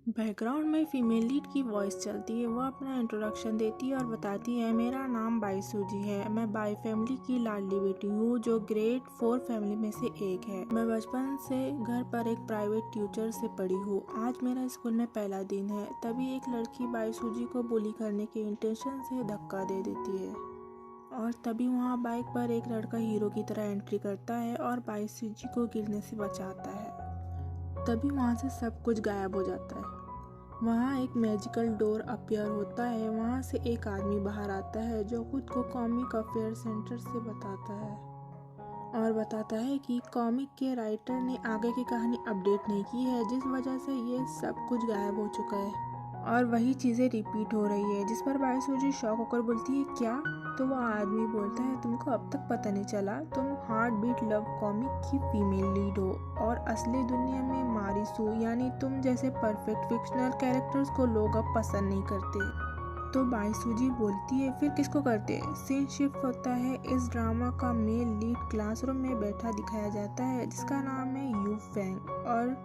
Background में female lead की voice चलती है। वो अपना इंट्रोडक्शन देती है और बताती है, मेरा नाम बाईसूजी है। मैं बाई फैमिली की लाडली बेटी हूँ जो ग्रेड 4 फैमिली में से एक है। मैं बचपन से घर पर एक प्राइवेट ट्यूटर से पढ़ी हूँ। आज मेरा स्कूल में पहला दिन है। तभी एक लड़की बाईसूजी को बुली करने के इंटेंशन से धक्का दे देती है और तभी वहाँ बाइक पर एक लड़का हीरो की तरह एंट्री करता है और बाईसूजी को गिरने से बचाता है। तभी वहाँ से सब कुछ गायब हो जाता है। वहाँ एक मैजिकल डोर अपीयर होता है। वहाँ से एक आदमी बाहर आता है जो खुद को कॉमिक अफेयर सेंटर से बताता है और बताता है कि कॉमिक के राइटर ने आगे की कहानी अपडेट नहीं की है, जिस वजह से ये सब कुछ गायब हो चुका है और वही चीज़ें रिपीट हो रही है। जिस पर बाईसूजी शॉक होकर बोलती है, क्या? तो वो आदमी बोलता है, तुमको अब तक पता नहीं चला? तुम हार्ट बीट लव कॉमिक की फीमेल लीड हो और असली दुनिया में मारिसू यानी तुम जैसे परफेक्ट फिक्शनल कैरेक्टर्स को लोग अब पसंद नहीं करते। तो बाईसूजी बोलती है, फिर किसको करते हैं? सीन शिफ्ट होता है। इस ड्रामा का मेल लीड क्लासरूम में बैठा दिखाया जाता है जिसका नाम है यू फेंग और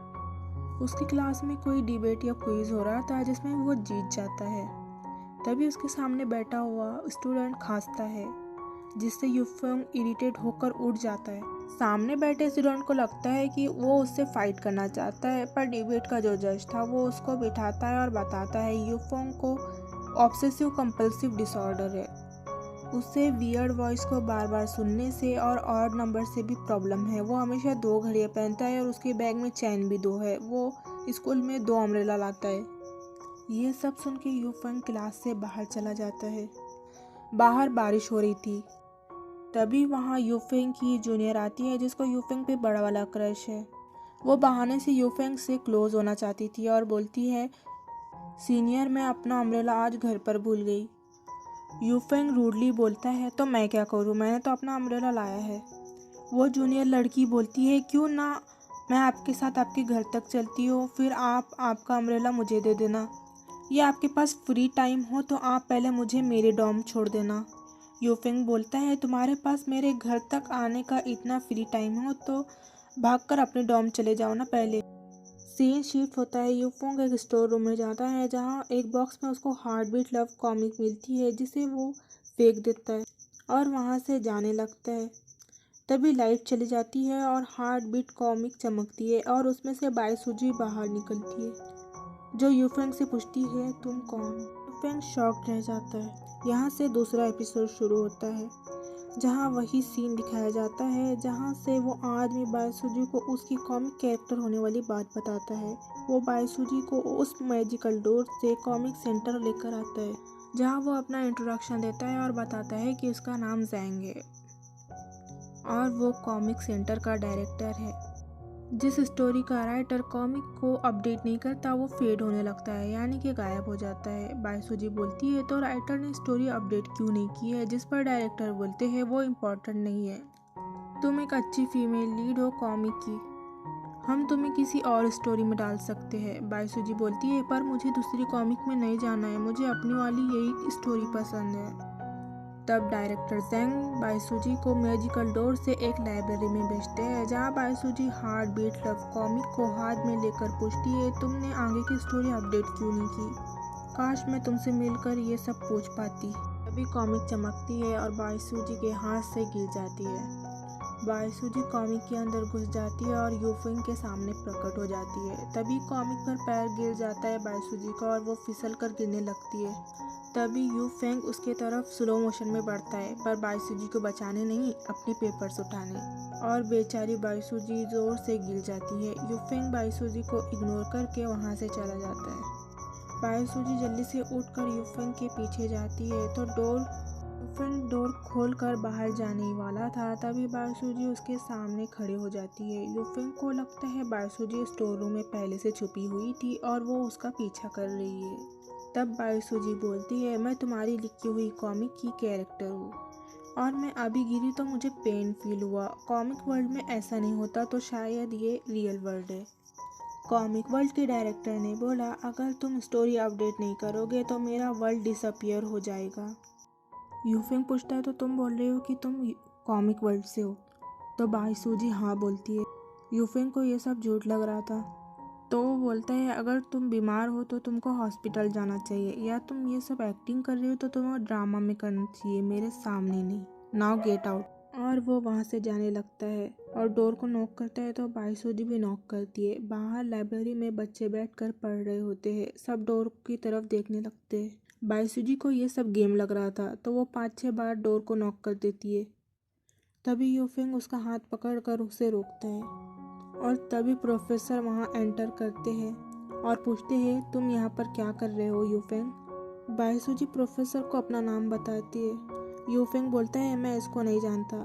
उसकी क्लास में कोई डिबेट या क्विज हो रहा था जिसमें वो जीत जाता है। तभी उसके सामने बैठा हुआ स्टूडेंट खांसता है जिससे यूफेंग इरिटेट होकर उठ जाता है। सामने बैठे स्टूडेंट को लगता है कि वो उससे फाइट करना चाहता है, पर डिबेट का जो जज था वो उसको बिठाता है और बताता है यूफेंग को ऑब्सेसिव कंपल्सिव डिसऑर्डर है। उसे वियर्ड वॉइस को बार बार सुनने से और ऑड नंबर से भी प्रॉब्लम है। वो हमेशा 2 घड़ियाँ पहनता है और उसके बैग में चैन भी 2 है। वो स्कूल में 2 अम्ब्रेला लाता है। ये सब सुन के यूफेंग क्लास से बाहर चला जाता है। बाहर बारिश हो रही थी। तभी वहाँ यूफेंग की जूनियर आती है जिसको यूफेंग पे बड़ा वाला क्रश है। वो बहाने से यूफेंग से क्लोज होना चाहती थी और बोलती है, सीनियर मैं अपना अम्ब्रेला आज घर पर भूल गई। यूफेंग रूडली बोलता है, तो मैं क्या करूँ, मैंने तो अपना अम्ब्रेला लाया है। वो जूनियर लड़की बोलती है, क्यों ना मैं आपके साथ आपके घर तक चलती हूँ, फिर आप आपका अम्ब्रेला मुझे दे देना, या आपके पास फ्री टाइम हो तो आप पहले मुझे मेरे डॉर्म छोड़ देना। यूफेंग बोलता है, तुम्हारे पास मेरे घर तक आने का इतना फ्री टाइम हो तो भागकर अपने डॉर्म चले जाओ ना पहले। सीन शिफ्ट होता है। यूफोंग एक स्टोर रूम में जाता है जहाँ एक बॉक्स में उसको हार्ट बीट लव कॉमिक मिलती है जिसे वो फेंक देता है और वहाँ से जाने लगता है। तभी लाइट चली जाती है और हार्ट बीट कॉमिक चमकती है और उसमें से बाईसूजी बाहर निकलती है जो यूफेंग से पूछती है, तुम कौन? यूफेंग शॉक्ड रह जाता है। यहाँ से दूसरा एपिसोड शुरू होता है जहाँ वही सीन दिखाया जाता है जहाँ से वो आदमी बाईसूजी को उसकी कॉमिक कैरेक्टर होने वाली बात बताता है। वो बाईसूजी को उस मैजिकल डोर से कॉमिक सेंटर लेकर आता है जहाँ वो अपना इंट्रोडक्शन देता है और बताता है कि उसका नाम जैंग है और वो कॉमिक सेंटर का डायरेक्टर है। जिस स्टोरी का राइटर कॉमिक को अपडेट नहीं करता वो फेड होने लगता है यानी कि गायब हो जाता है। बाईसूजी बोलती है, तो राइटर ने स्टोरी अपडेट क्यों नहीं की है? जिस पर डायरेक्टर बोलते हैं, वो इम्पोर्टेंट नहीं है, तुम एक अच्छी फीमेल लीड हो कॉमिक की, हम तुम्हें किसी और स्टोरी में डाल सकते हैं। बाईसूजी बोलती है, पर मुझे दूसरी कॉमिक में नहीं जाना है, मुझे अपनी वाली यही स्टोरी पसंद है। तब डायरेक्टर जैंग बाईसूजी को मैजिकल डोर से एक लाइब्रेरी में भेजते हैं जहाँ बाईसूजी हार्ट बीट लव कॉमिक को हाथ में लेकर पूछती है, तुमने आगे की स्टोरी अपडेट क्यों नहीं की? काश मैं तुमसे मिलकर ये सब पूछ पाती। तभी कॉमिक चमकती है और बाईसूजी के हाथ से गिर जाती है। बाईसूजी कॉमिक के अंदर घुस जाती है और यूफेंग के सामने प्रकट हो जाती है। तभी कॉमिक पर पैर गिर जाता है बाईसूजी का और वो फिसल कर गिरने लगती है। तभी यूफेंग उसके तरफ स्लो मोशन में बढ़ता है, पर बाईसूजी को बचाने नहीं, अपने पेपर्स उठाने, और बेचारी बाईसूजी जोर से गिर जाती है। यूफेंग बाईसूजी को इग्नोर करके वहाँ से चला जाता है। बाईसूजी जल्दी से उठकर यूफेंग के पीछे जाती है तो यूफेंग डोर खोलकर बाहर जाने ही वाला था। तभी बाईसूजी उसके सामने खड़ी हो जाती है। यूफेंग को लगता है बाईसूजी स्टोर रूम में पहले से छुपी हुई थी और वो उसका पीछा कर रही है। तब बाईसूजी बोलती है, मैं तुम्हारी लिखी हुई कॉमिक की कैरेक्टर हूँ और मैं अभी गिरी तो मुझे पेन फील हुआ। कॉमिक वर्ल्ड में ऐसा नहीं होता तो शायद ये रियल वर्ल्ड है। कॉमिक वर्ल्ड के डायरेक्टर ने बोला, अगर तुम स्टोरी अपडेट नहीं करोगे तो मेरा वर्ल्ड डिसअपियर हो जाएगा। यूफेंग पूछता है, तो तुम बोल रहे हो कि तुम कॉमिक वर्ल्ड से हो? तो बाईसूजी हाँ बोलती है। यूफेंग को ये सब झूठ लग रहा था। तो वो बोलता है अगर तुम बीमार हो तो तुमको हॉस्पिटल जाना चाहिए, या तुम ये सब एक्टिंग कर रही हो तो तुम्हें ड्रामा में करना चाहिए, मेरे सामने नहीं। Now get out. और वो वहाँ से जाने लगता है और डोर को नॉक करता है तो बाईसूजी भी नॉक करती है। बाहर लाइब्रेरी में बच्चे बैठकर पढ़ रहे होते हैं, सब डोर की तरफ देखने लगते हैं। बाईसूजी को ये सब गेम लग रहा था तो वो 5-6 बार डोर को नॉक कर देती है। तभी यूफेंग उसका हाथ पकड़कर उसे रोकता है और तभी प्रोफेसर वहाँ एंटर करते हैं और पूछते हैं तुम यहाँ पर क्या कर रहे हो यूफेंग। बाईसूजी प्रोफेसर को अपना नाम बताती है। यूफेंग बोलता है मैं इसको नहीं जानता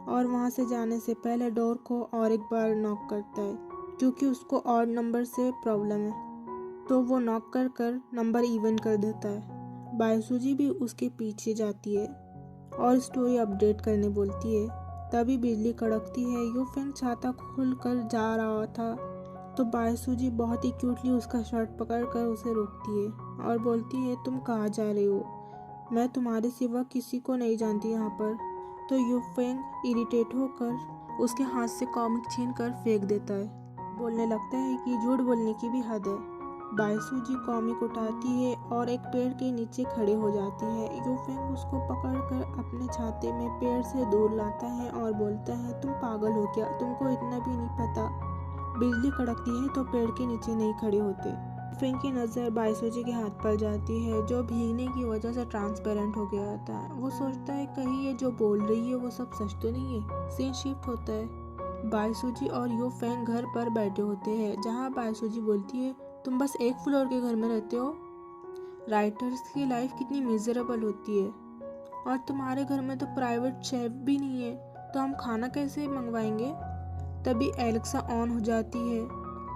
और वहाँ से जाने से पहले डोर को और एक बार नॉक करता है क्योंकि उसको ऑड नंबर से प्रॉब्लम है, तो वो नॉक कर कर नंबर इवन कर देता है। बाईसूजी भी उसके पीछे जाती है और स्टोरी अपडेट करने बोलती है। तभी बिजली कड़कती है। यूफेंग छाता खोल कर जा रहा था तो बाईसूजी बहुत ही क्यूटली उसका शर्ट पकड़कर उसे रोकती है और बोलती है तुम कहाँ जा रहे हो, मैं तुम्हारे सिवा किसी को नहीं जानती यहाँ पर। तो यूफेंग इरिटेट होकर उसके हाथ से कॉमिक छीन कर फेंक देता है। बोलने लगता है कि झूठ बोलने की भी हद है। बाईसूजी कॉमिक उठाती है और एक पेड़ के नीचे खड़े हो जाती है। यूफेंग उसको पकड़कर अपने छाते में पेड़ से दूर लाता है और बोलता है तुम पागल हो क्या, तुमको इतना भी नहीं पता बिजली कड़कती है तो पेड़ के नीचे नहीं खड़े होते। यूफेंग की नज़र बाईसूजी के हाथ पर जाती है जो भीगने की वजह से ट्रांसपेरेंट हो गया था। वो सोचता है कहीं ये जो बोल रही है वो सब सच तो नहीं है। सीन शिफ्ट होता है। बाईसूजी और यूफेंग घर पर बैठे होते हैं जहाँ बाईसूजी बोलती है तुम बस एक फ्लोर के घर में रहते हो, राइटर्स की लाइफ कितनी मिजरेबल होती है, और तुम्हारे घर में तो प्राइवेट शेफ भी नहीं है तो हम खाना कैसे मंगवाएंगे। तभी एलेक्सा ऑन हो जाती है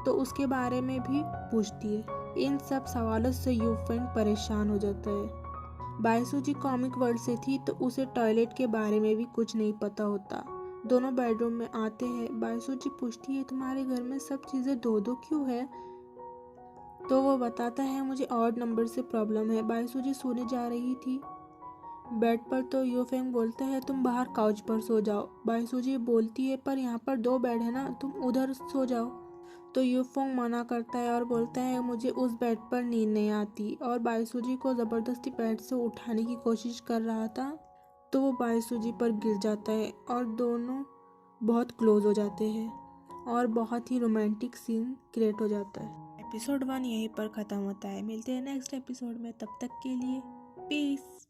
तो उसके बारे में भी पूछती है। इन सब सवालों से यूफेंग परेशान हो जाता है। बाईसूजी कॉमिक वर्ल्ड से थी तो उसे टॉयलेट के बारे में भी कुछ नहीं पता होता। दोनों बेडरूम में आते हैं। बाईसूजी पूछती है तुम्हारे घर में सब चीज़ें दो दो क्यों है, तो वो बताता है मुझे ऑड नंबर से प्रॉब्लम है। बाईसूजी सोने जा रही थी बेड पर तो यूफेंग बोलता है तुम बाहर काउच पर सो जाओ। बाईसूजी बोलती है पर यहाँ पर 2 बेड है ना, तुम उधर सो जाओ। तो यूफेंग मना करता है और बोलता है मुझे उस बेड पर नींद नहीं आती, और बाईसूजी को ज़बरदस्ती बेड से उठाने की कोशिश कर रहा था तो वो बाईसूजी पर गिर जाता है और दोनों बहुत क्लोज हो जाते हैं और बहुत ही रोमांटिक सीन क्रिएट हो जाता है। एपिसोड 1 यहीं पर ख़त्म होता है। मिलते हैं नेक्स्ट एपिसोड में, तब तक के लिए पीस।